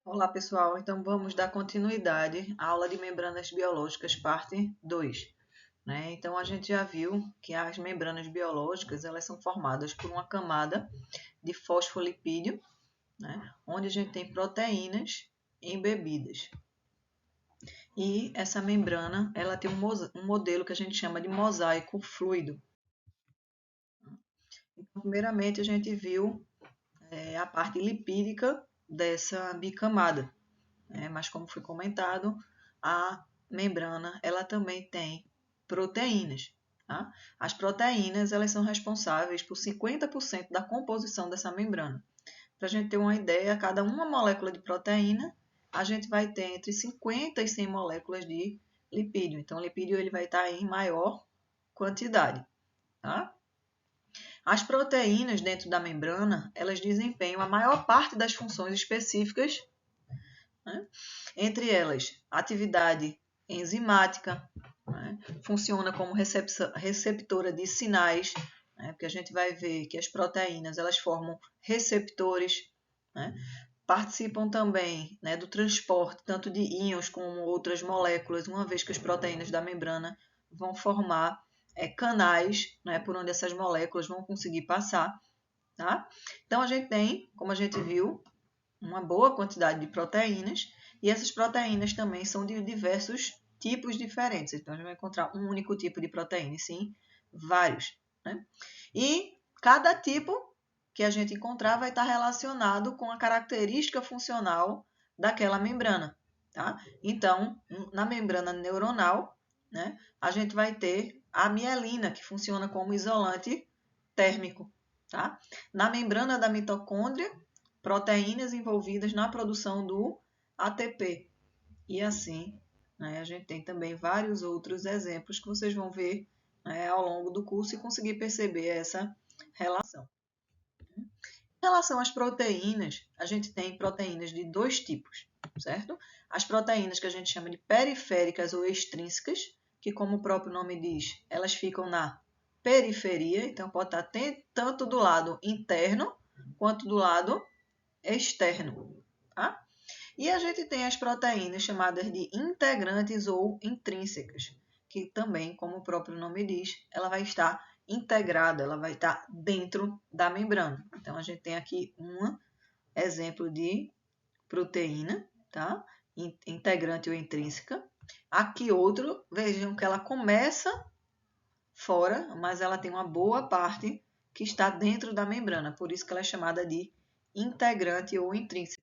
Olá, pessoal. Então, vamos dar continuidade à aula de membranas biológicas, parte 2, né? Então, a gente já viu que as membranas biológicas, elas são formadas por uma camada de fosfolipídio, né? Onde a gente tem proteínas embebidas. E essa membrana, ela tem um modelo que a gente chama de mosaico fluido. Então, primeiramente, a gente viu a parte lipídica dessa bicamada, né? Mas como foi comentado, a membrana ela também tem proteínas. Tá? As proteínas elas são responsáveis por 50% da composição dessa membrana. Para a gente ter uma ideia, cada uma molécula de proteína, a gente vai ter entre 50 e 100 moléculas de lipídio. Então, o lipídio ele vai estar em maior quantidade. Tá? As proteínas dentro da membrana, elas desempenham a maior parte das funções específicas, né? Entre elas, atividade enzimática, né? Funciona como receptora de sinais, né? Porque a gente vai ver que as proteínas elas formam receptores, né? Participam também, né, do transporte tanto de íons como outras moléculas, uma vez que as proteínas da membrana vão formar canais, né, por onde essas moléculas vão conseguir passar. Tá? Então, a gente tem, como a gente viu, uma boa quantidade de proteínas, e essas proteínas também são de diversos tipos diferentes. Então, a gente vai encontrar um único tipo de proteína, e sim vários. Né? E cada tipo que a gente encontrar vai estar relacionado com a característica funcional daquela membrana. Tá? Então, na membrana neuronal, né, a gente vai ter a mielina, que funciona como isolante térmico. Tá? Na membrana da mitocôndria, proteínas envolvidas na produção do ATP. E assim, né, a gente tem também vários outros exemplos que vocês vão ver, né, ao longo do curso e conseguir perceber essa relação. Em relação às proteínas, a gente tem proteínas de dois tipos, certo? As proteínas que a gente chama de periféricas ou extrínsecas, que como o próprio nome diz, elas ficam na periferia, então pode estar tanto do lado interno quanto do lado externo. Tá? E a gente tem as proteínas chamadas de integrantes ou intrínsecas, que também, como o próprio nome diz, ela vai estar integrada, ela vai estar dentro da membrana. Então, a gente tem aqui um exemplo de proteína, tá? Integrante ou intrínseca. Aqui outro, vejam que ela começa fora, mas ela tem uma boa parte que está dentro da membrana, por isso que ela é chamada de integrante ou intrínseca.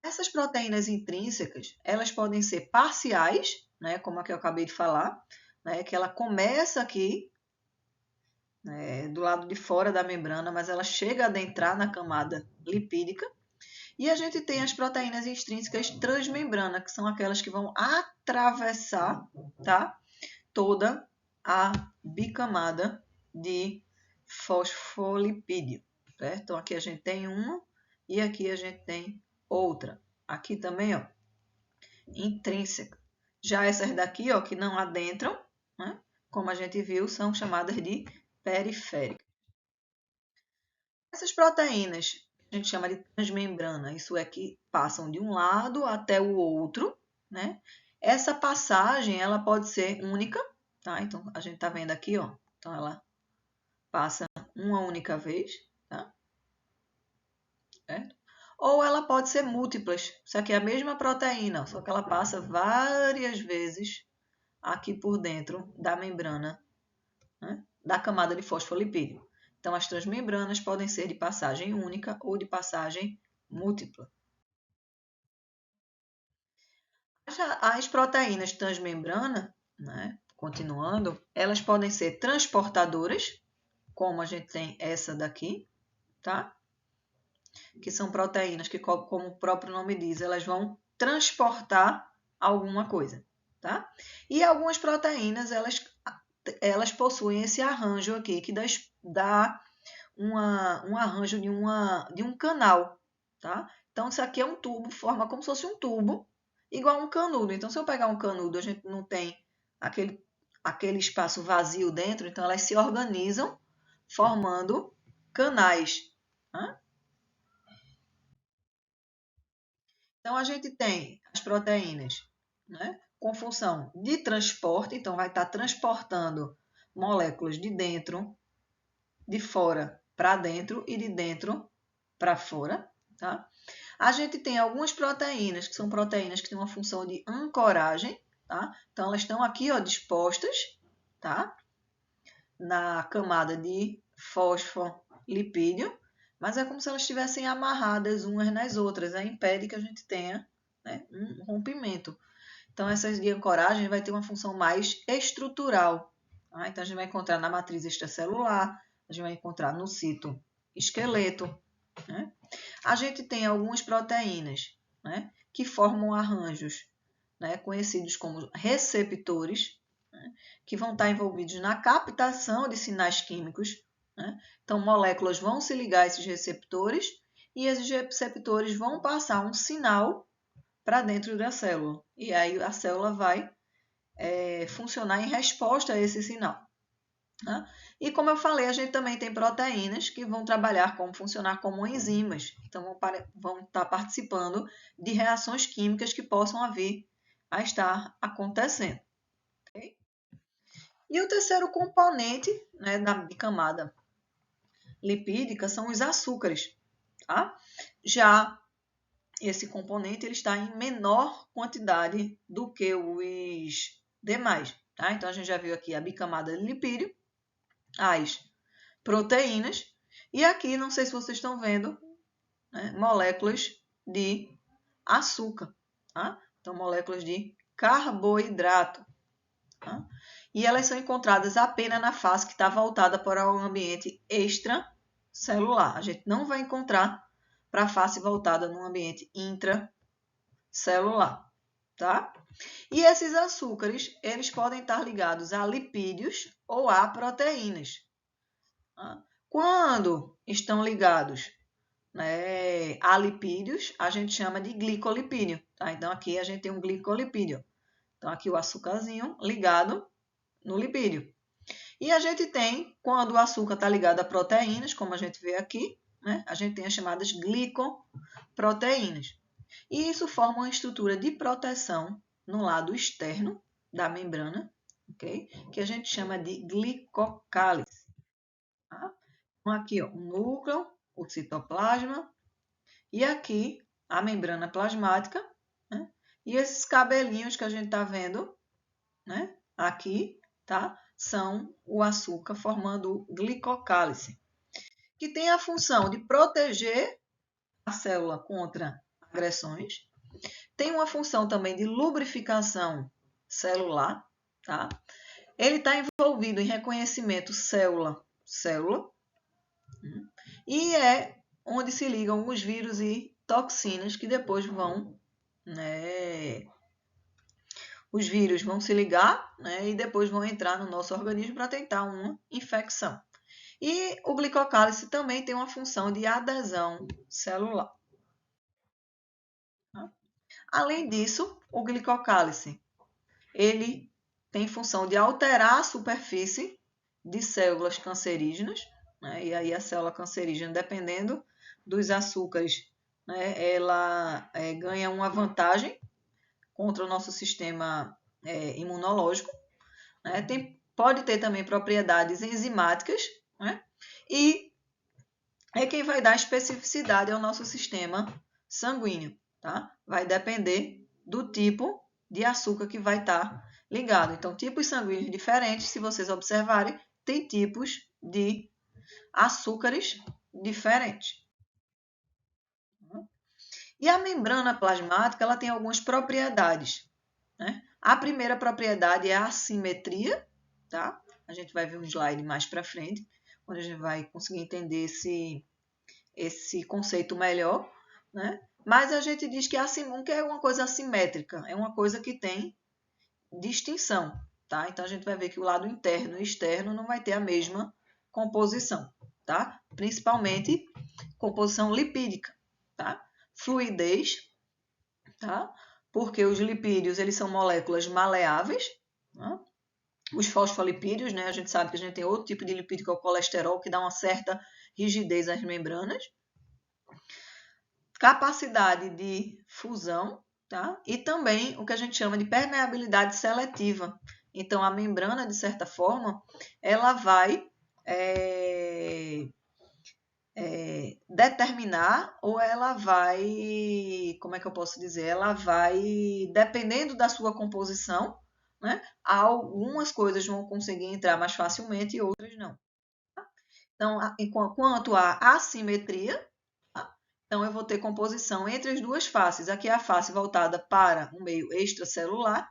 Essas proteínas intrínsecas, elas podem ser parciais, né, como a que eu acabei de falar, né, que ela começa aqui, né, do lado de fora da membrana, mas ela chega a adentrar na camada lipídica. E a gente tem as proteínas extrínsecas transmembrana, que são aquelas que vão atravessar, tá, toda a bicamada de fosfolipídio. Certo? Então, aqui a gente tem uma e aqui a gente tem outra. Aqui também, ó, intrínseca. Já essas daqui, ó, que não adentram, né, como a gente viu, são chamadas de periféricas. Essas proteínas a gente chama de transmembrana, isso é que passam de um lado até o outro, né? Essa passagem, ela pode ser única, tá? Então, a gente tá vendo aqui, ó. Então, ela passa uma única vez, tá? Certo? Ou ela pode ser múltiplas. Isso aqui é a mesma proteína, só que ela passa várias vezes aqui por dentro da membrana, né, da camada de fosfolipídio. Então, as transmembranas podem ser de passagem única ou de passagem múltipla. As proteínas transmembrana, né, continuando, elas podem ser transportadoras, como a gente tem essa daqui, tá? Que são proteínas que, como o próprio nome diz, elas vão transportar alguma coisa, tá? E algumas proteínas, elas possuem esse arranjo aqui, que dá um arranjo de um canal, tá? Então, isso aqui é um tubo, forma como se fosse um tubo, igual um canudo. Então, se eu pegar um canudo, a gente não tem aquele espaço vazio dentro, então elas se organizam formando canais. Tá? Então, a gente tem as proteínas, né, com função de transporte, então vai estar transportando moléculas de dentro, de fora para dentro e de dentro para fora, tá? A gente tem algumas proteínas, que são proteínas que têm uma função de ancoragem, tá? Então, elas estão aqui, ó, dispostas, tá? Na camada de fosfolipídio, mas é como se elas estivessem amarradas umas nas outras, aí impede que a gente tenha, né, um rompimento. Então, essas de ancoragem vai ter uma função mais estrutural. Tá? Então, a gente vai encontrar na matriz extracelular, a gente vai encontrar no citoesqueleto. Né? A gente tem algumas proteínas, né, que formam arranjos, né, conhecidos como receptores, né, que vão estar envolvidos na captação de sinais químicos. Né? Então, moléculas vão se ligar a esses receptores e esses receptores vão passar um sinal para dentro da célula. E aí a célula vai funcionar em resposta a esse sinal. Né? E como eu falei, a gente também tem proteínas que vão trabalhar como funcionar como enzimas. Então vão estar participando de reações químicas que possam vir a estar acontecendo. Okay? E o terceiro componente, né, da camada lipídica são os açúcares. Tá? Já esse componente ele está em menor quantidade do que os demais. Tá? Então, a gente já viu aqui a bicamada de lipídio, as proteínas, e aqui, não sei se vocês estão vendo, né, moléculas de açúcar. Tá? Então, moléculas de carboidrato. Tá? E elas são encontradas apenas na fase que está voltada para o ambiente extracelular. A gente não vai encontrar para a face voltada no ambiente intracelular, tá? E esses açúcares, eles podem estar ligados a lipídios ou a proteínas. Tá? Quando estão ligados, né, a lipídios, a gente chama de glicolipídio, tá? Então, aqui a gente tem um glicolipídio. Então, aqui o açúcarzinho ligado no lipídio. E a gente tem, quando o açúcar está ligado a proteínas, como a gente vê aqui, né, a gente tem as chamadas glicoproteínas. E isso forma uma estrutura de proteção no lado externo da membrana, okay? Que a gente chama de glicocálice. Tá? Então, aqui, ó, o núcleo, o citoplasma, e aqui a membrana plasmática, né? E esses cabelinhos que a gente está vendo, né? Aqui, tá? São o açúcar formando o glicocálice, que tem a função de proteger a célula contra agressões, tem uma função também de lubrificação celular, tá? Ele está envolvido em reconhecimento célula-célula, e é onde se ligam os vírus e toxinas que depois vão, né, os vírus vão se ligar, né, e depois vão entrar no nosso organismo para tentar uma infecção. E o glicocálice também tem uma função de adesão celular. Tá? Além disso, o glicocálice ele tem função de alterar a superfície de células cancerígenas, né? E aí a célula cancerígena, dependendo dos açúcares, né, ela ganha uma vantagem contra o nosso sistema imunológico. Né? Pode ter também propriedades enzimáticas, né? E é quem vai dar especificidade ao nosso sistema sanguíneo. Tá? Vai depender do tipo de açúcar que vai estar ligado. Então, tipos sanguíneos diferentes, se vocês observarem, tem tipos de açúcares diferentes. E a membrana plasmática ela tem algumas propriedades. Né? A primeira propriedade é a assimetria. Tá? A gente vai ver um slide mais para frente, onde a gente vai conseguir entender esse conceito melhor. Né? Mas a gente diz que nunca é uma coisa assimétrica, é uma coisa que tem distinção. Tá? Então, a gente vai ver que o lado interno e externo não vai ter a mesma composição. Tá? Principalmente composição lipídica. Tá? Fluidez, tá? Porque os lipídios eles são moléculas maleáveis. Tá? Os fosfolipídios, né? A gente sabe que a gente tem outro tipo de lipídio que é o colesterol, que dá uma certa rigidez às membranas. capacidade de fusão, tá? E também o que a gente chama de permeabilidade seletiva. Então, a membrana, de certa forma, ela vai determinar ou ela vai, como é que eu posso dizer? Ela vai, dependendo da sua composição, né? Algumas coisas vão conseguir entrar mais facilmente e outras não. Então, quanto à assimetria, tá? Então eu vou ter composição entre as duas faces. Aqui é a face voltada para o meio extracelular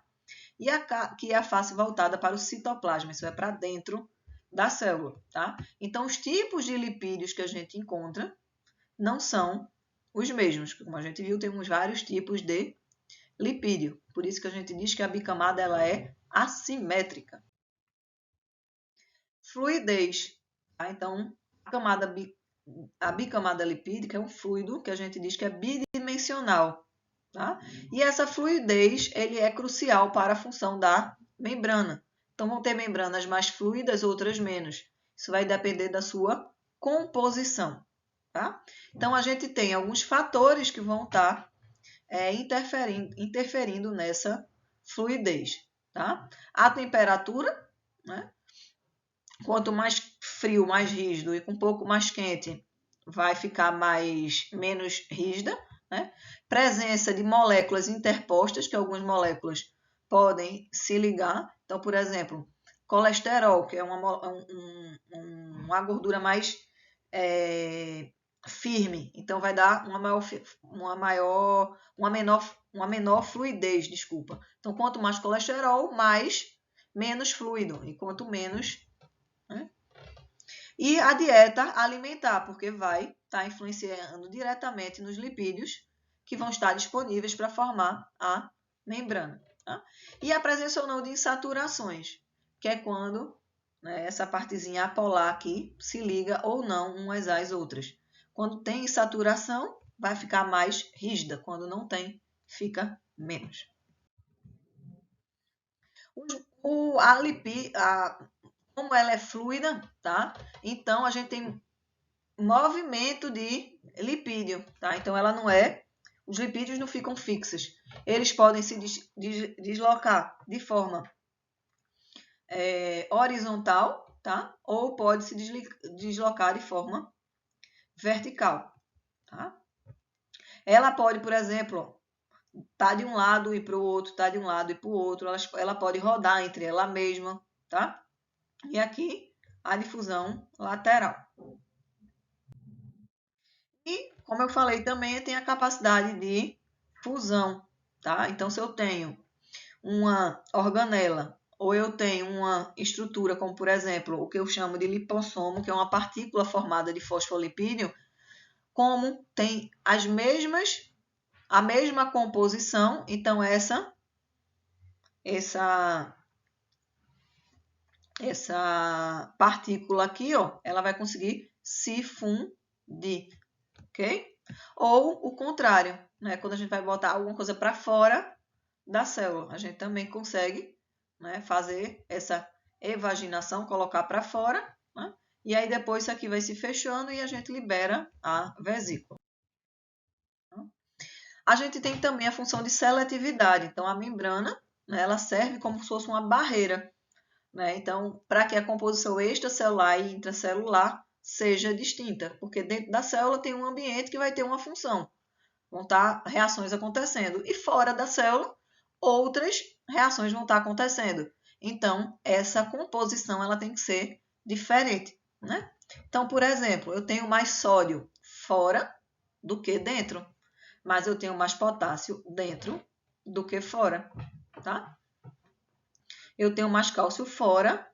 e aqui é a face voltada para o citoplasma. Isso é para dentro da célula, tá? Então, os tipos de lipídios que a gente encontra não são os mesmos. Como a gente viu, temos vários tipos de lipídio. Por isso que a gente diz que a bicamada ela é assimétrica. Fluidez. Tá? Então, a bicamada lipídica é um fluido que a gente diz que é bidimensional. Tá? E essa fluidez ele é crucial para a função da membrana. Então, vão ter membranas mais fluidas, outras menos. Isso vai depender da sua composição. Tá? Então, a gente tem alguns fatores que vão estar interferindo nessa fluidez. Tá? A temperatura, né? Quanto mais frio, mais rígido, e com um pouco mais quente, vai ficar menos rígida. Né? Presença de moléculas interpostas, que algumas moléculas podem se ligar. Então, por exemplo, colesterol, que é uma gordura mais firme, então vai dar uma menor fluidez, desculpa. Então, quanto mais colesterol, menos fluido, e quanto menos, né? E a dieta alimentar, porque vai estar influenciando diretamente nos lipídios que vão estar disponíveis para formar a membrana. Tá? E a presença ou não de insaturações, que é quando, né, essa partezinha apolar aqui se liga ou não umas às outras. Quando tem insaturação, vai ficar mais rígida. Quando não tem, fica menos. Como ela é fluida, tá? Então, a gente tem movimento de lipídio, tá? Então, ela não é... Os lipídios não ficam fixos. Eles podem se deslocar de forma horizontal, tá? Ou pode se deslocar de forma vertical, tá? Ela pode, por exemplo, estar de um lado e para o outro, estar de um lado e para o outro. Ela pode rodar entre ela mesma, tá? E aqui a difusão lateral. E, como eu falei também, tem a capacidade de fusão, tá? Então, se eu tenho uma organela ou eu tenho uma estrutura, como por exemplo, o que eu chamo de lipossomo, que é uma partícula formada de fosfolipídio, como tem a mesma composição, então essa partícula aqui, ó, ela vai conseguir se fundir, ok? Ou o contrário, né? Quando a gente vai botar alguma coisa para fora da célula, a gente também consegue, né, fazer essa evaginação, colocar para fora, né? E aí depois isso aqui vai se fechando e a gente libera a vesícula. A gente tem também a função de seletividade. Então, a membrana, né, ela serve como se fosse uma barreira. Né? Então, para que a composição extracelular e intracelular seja distinta. Porque dentro da célula tem um ambiente que vai ter uma função. Vão estar reações acontecendo. E fora da célula, outras reações vão estar acontecendo. Então, essa composição ela tem que ser diferente. Né? Então, por exemplo, eu tenho mais sódio fora do que dentro. Mas eu tenho mais potássio dentro do que fora, tá? Eu tenho mais cálcio fora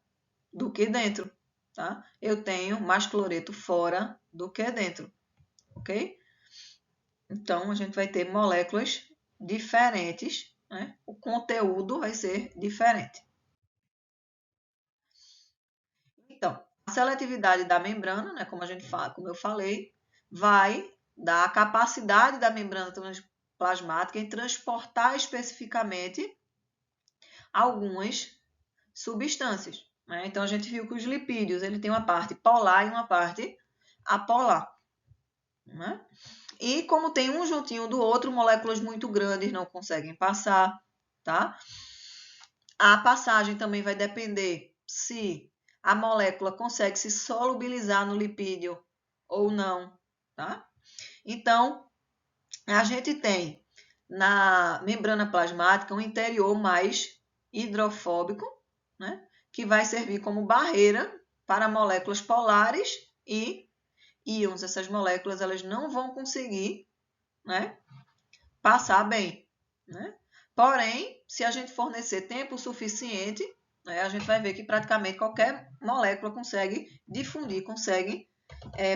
do que dentro, tá? Eu tenho mais cloreto fora do que dentro, ok? Então, a gente vai ter moléculas diferentes, né? O conteúdo vai ser diferente. Então, a seletividade da membrana, né? Como eu falei, vai dar a capacidade da membrana plasmática em transportar especificamente algumas substâncias. Né? Então, a gente viu que os lipídios ele tem uma parte polar e uma parte apolar. Né? E como tem um juntinho do outro, moléculas muito grandes não conseguem passar, tá? A passagem também vai depender se a molécula consegue se solubilizar no lipídio ou não, tá? Então, a gente tem na membrana plasmática um interior mais hidrofóbico, né? Que vai servir como barreira para moléculas polares e íons. Essas moléculas elas não vão conseguir, né, passar bem, né? Porém, se a gente fornecer tempo suficiente, né, a gente vai ver que praticamente qualquer molécula consegue difundir, consegue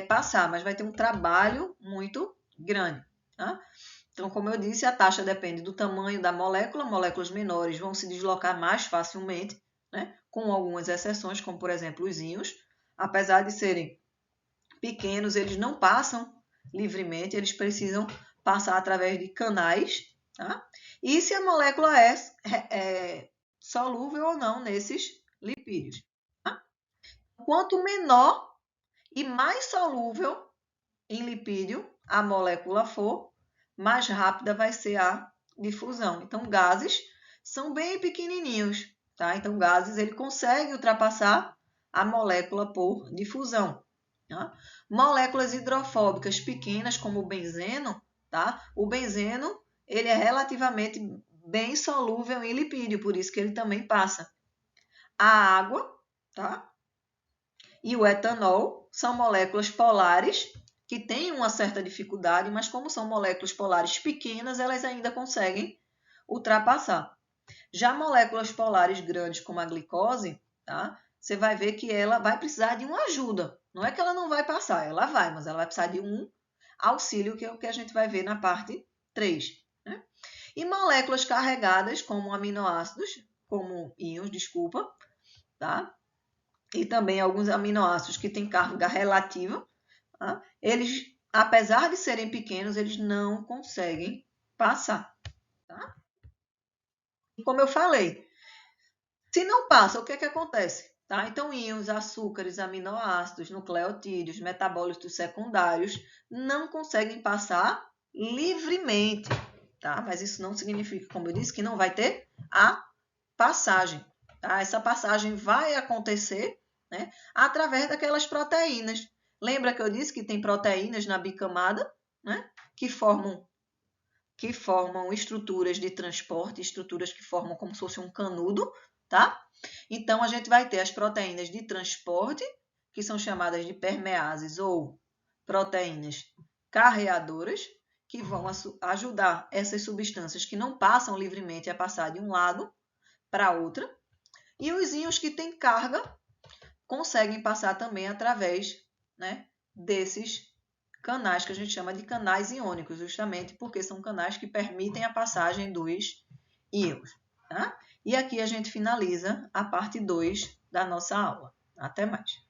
passar, mas vai ter um trabalho muito grande, tá? Então, como eu disse, a taxa depende do tamanho da molécula. Moléculas menores vão se deslocar mais facilmente, né? Com algumas exceções, como por exemplo os íons. Apesar de serem pequenos, eles não passam livremente, eles precisam passar através de canais, tá? E se a molécula é solúvel ou não nesses lipídios. Tá? Quanto menor e mais solúvel em lipídio a molécula for, mais rápida vai ser a difusão. Então, gases são bem pequenininhos, tá? Então, gases ele consegue ultrapassar a molécula por difusão. Tá? Moléculas hidrofóbicas pequenas, como o benzeno, tá? O benzeno ele é relativamente bem solúvel em lipídio, por isso que ele também passa. A água, tá? E o etanol são moléculas polares que têm uma certa dificuldade, mas como são moléculas polares pequenas, elas ainda conseguem ultrapassar. Já moléculas polares grandes, como a glicose, tá? Você vai ver que ela vai precisar de uma ajuda. Não é que ela não vai passar, ela vai, mas ela vai precisar de um auxílio, que é o que a gente vai ver na parte 3. Né? E moléculas carregadas, como aminoácidos, como íons, desculpa, tá? E também alguns aminoácidos que têm carga relativa, tá? Eles, apesar de serem pequenos, eles não conseguem passar. Tá? E como eu falei, se não passa, o que é que acontece? Tá? Então, íons, açúcares, aminoácidos, nucleotídeos, metabólitos secundários não conseguem passar livremente. Tá? Mas isso não significa, como eu disse, que não vai ter a passagem. Tá? Essa passagem vai acontecer, né, através daquelas proteínas. Lembra que eu disse que tem proteínas na bicamada, né, que formam estruturas de transporte, estruturas que formam como se fosse um canudo, tá? Então, a gente vai ter as proteínas de transporte, que são chamadas de permeases ou proteínas carreadoras, que vão ajudar essas substâncias que não passam livremente a passar de um lado para outra. E os íons que têm carga conseguem passar também através, né, desses canais que a gente chama de canais iônicos, justamente porque são canais que permitem a passagem dos íons. Tá? E aqui a gente finaliza a parte 2 da nossa aula. Até mais!